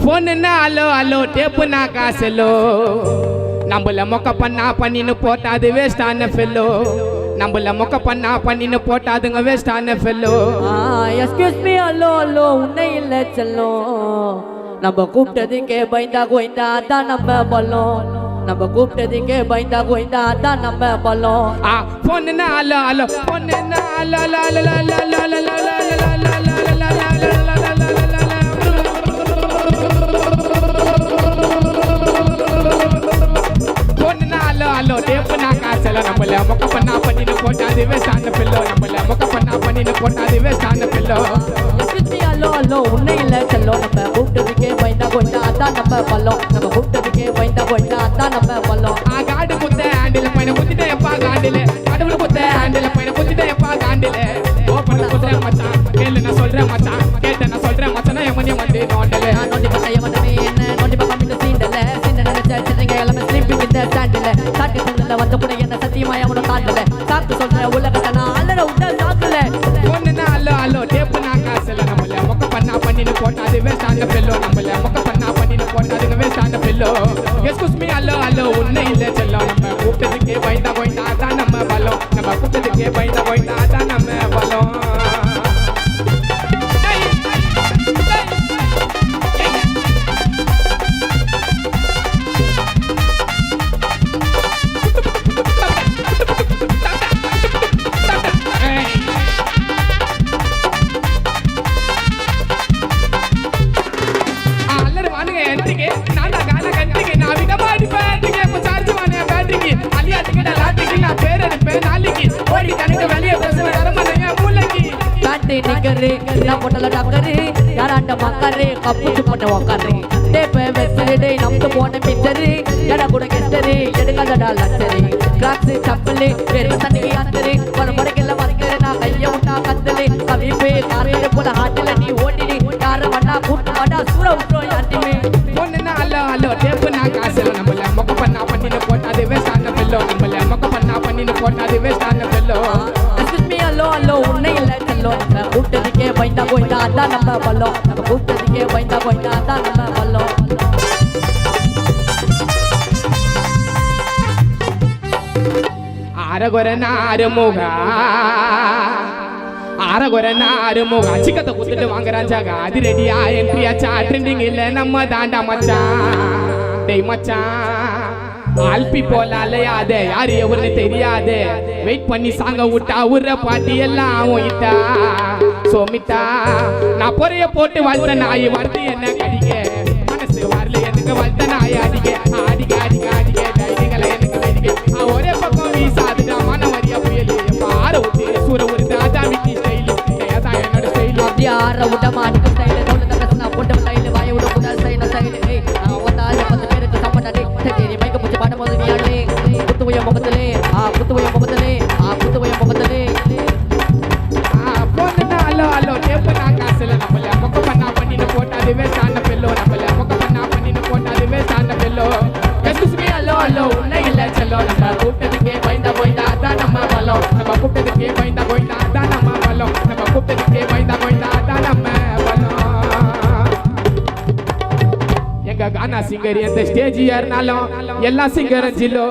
phone என்ன hello hello tape நான் காசலோ நம்மள மொக்க பண்ணா பண்ணின்னு போட்டாது வேஸ்டான ஃபெல்லோ நம்மள மொக்க பண்ணா பண்ணின்னு போட்டாதுங்க வேஸ்டான fellow excuse me hello hello உன்னை இல்லை செல்லோ நம்ம கூப்பிட்டதுக்கே பயந்தா கோய்ந்தா அதான் நம்ம பலம் நம்ம கூப்பிட்டதுக்கே பயந்தா கோய்ந்தா அதான் நம்ம பலம் போன் என்ன அலோ அலோ போன் என்ன hello hello hello hello hello hello hello tape நான் காசல நம்மள மொக்க பண்ணா பண்ணின்னு போட்டாது வேஸ்டான பில்லோ நம்மள மொக்க பண்ணா பண்ணின்னு போட்டாது வேஸ்டான பில்லோ அலோ அலோ உன்னை இல்லை செல்லோ நம்ம கூப்பிட்டதுக்கே பயந்தா கோய்ந்தா அதான் நம்ம பலம் நம்ம கூப்பிட்டதுக்கே பயந்தா கோய்ந்தா அதான் நம்ம பலம் காடு குத்த ஹேண்டில் பையனை குத்திட்டே எப்பா காண்டில கடவுள் குத்த ஹேண்டில் பையனை குத்திட்டே எப்பா காண்டில ஓப்பன் குத்துறேன் மச்சான் கேளு நான் சொல்றேன் மச்சான் கேட்ட நான் சொல்றேன் மச்சான் எமனி வந்து நோண்டல நோண்டி பட்ட எமனே என்ன நோண்டி பக்கம் இந்த சீண்டல சீண்ட நினைச்ச சின்னங்க எல்லாமே ஸ்லீப்பிங் இந்த ஸ்டாண்டில் சாட்டி சொன்னல வந்த கூட என்ன சத்தியமா அவன காட்டல சாப்பிட்டு சொல்ற உலகத்தை நான் அல்லற விட்டா சாக்கல ஒண்ணுனா அல்லோ அல்லோ டேப்பு நான் காசல நம்மள மொக்க பண்ணா பண்ணின்னு போட்டாது வேஸ்டான பெல்லோ நம்மள மொக்க பண்ணா பண்ணின்னு போட்டாதுங்க வேஸ்டான பெல்லோ எஸ்கூஸ் மீ அல்லோ அல்லோ உன்னை இல்லை செல்லோ நம்ம கூப்பிட்டதுக்கே பயந்தா போயிட்டா அதான் நம்ம பலம் நம்ம கூப்பிட்டதுக்கே பயந்தா போயிட்டா அதான் நம்ம பலம் பொட்டல டாக்டரு யாராண்ட மக்கரு கப்புச்சு பண்ண உக்காரு டேப்ப வெச்சரு நம்பு போன மிச்சரு எடா கூட கெட்டரு எடுக்காதடா லச்சரு கிராக்ஸ் சப்பலு பெரிய தண்ணி ஆத்தரு படபடக்கெல்லாம் மறைக்கிற நான் கைய விட்டா கத்தலு கவிப்பு காரையில போல ஹாட்டில நீ ஓட்டிடு யார வண்டா கூட்டு வாடா சூற விட்டுரும் யார்ட்டுமே ஒண்ணுன்னா அல்லோ அல்லோ டேப்பு நான் காசுல நம்மள மொக்க பண்ணா பண்ணின்னு போட்டாது வேஸ்டான பெல்லோ நம்மள மொக்க பண்ணா பண்ணின்னு போட்டாது வேஸ்டான பெல்லோ அல்லோ அல்லோ உன்னை இல்லை செல்லோ நம்ம கூப்பிட்டதுக்கே பயந்தா கோய்ந்தா அதான் நம்ம பலம் நம்ம கூப்பிட்டதுக்கே பயந்தா கோய்ந்தா அதான் நம்ம பலம் அரகொர நாருமுகா அரகொர நாருமுகா சிக்கத்தை குத்துட்டு வாங்குறான் ஜாகா அது ரெடியா என்ட்ரியாச்சா ட்ரெண்டிங் இல்ல நம்ம தாண்டா மச்சான் டேய் மச்சான் ஆல்பி போல அலையாதே யாரு எவருன்னு தெரியாதே வெயிட் பண்ணி சாங்க விட்டா உர்ற பாட்டி எல்லாம் ஓயிட்டா சோமிட்டா நான் பொறைய போட்டு வாழ்த்த நாய் வருது என்ன கடிக்க மனசு வரல எனக்கு வாழ்த்த நாய் அடிக்க அடிக்க அடிக்க அடிக்க டைனிகளை எனக்கு வெடிக்க ஒரே பக்கம் வீசாதுடா மன வரியா புயல் பார விட்டு சூற ஒரு தாதா விட்டி ஸ்டைல் அதான் என்னோட ஸ்டைல் அப்படி ஆற விட மாட்டுக்கு ஸ்டைல் தோல்ல பேசினா போட்டு ஸ்டைல் வாய விட கூட ஸ்டைல் ஸ்டைல் வந்தால 10 பேருக்கு சம்பந்தம் சரி மைக்க புடிச்சு பாட போது நீ ஆளே குத்துவைய முகத்திலே குத்துவைய முகத்திலே குத்துவைய முகத்திலே போனா அல்லோ அல்லோ டேப்பு நான் காசுல நம்மள மொக்க பண்ணா பண்ணின்னு போட்டாது வேஸ்டான பெல்லோ நம்மள மொக்க பண்ணா பண்ணின்னு போட்டாது வேஸ்டான பெல்லோ எஸ்கூஸ் மீ அல்லோ அல்லோ உன்னை இல்லை செல்லோ நம்ம கூப்பிட்டதுக்கே பயந்தா போயிட்டா அதான் நம்ம பலம் நம்ம கூப்பிட்டதுக்கே பயந்தா போயிட்டா அதான் நம்ம பலம் நம்ம கூப்பிட்டதுக்கே பயந்தா போயிட்டா அதான் நம்ம பலம் எங்க கானா சிங்கர் எந்த ஸ்டேஜ் ஏறினாலும் எல்லா சிங்கரும் ஜில்லோ